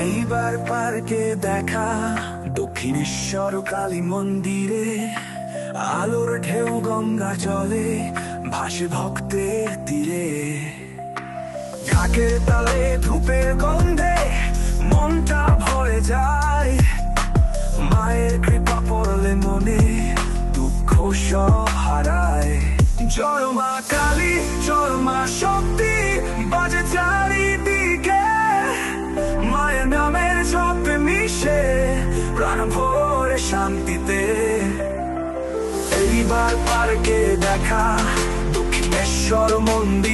এইবার পার্কে দেখা দক্ষিণেশ্বর কালী মন্দিরে, আলোর ঢেউ গঙ্গা জলে ভাসে ভক্তের তীরে। ঢাকের তালে ধূপের গন্ধে মনটা ভরে যায়, মায়ের কৃপা পড়লে মনে দুঃখ সব হারায়। জয় মা কালী, জয় মা শক্তি বাজে চারিদিকে, মায়ের নামের জপে মিশে প্রাণ ভরে শান্তিতে। এইবার পার্কে দেখা দক্ষিণেশ্বর মন্দির।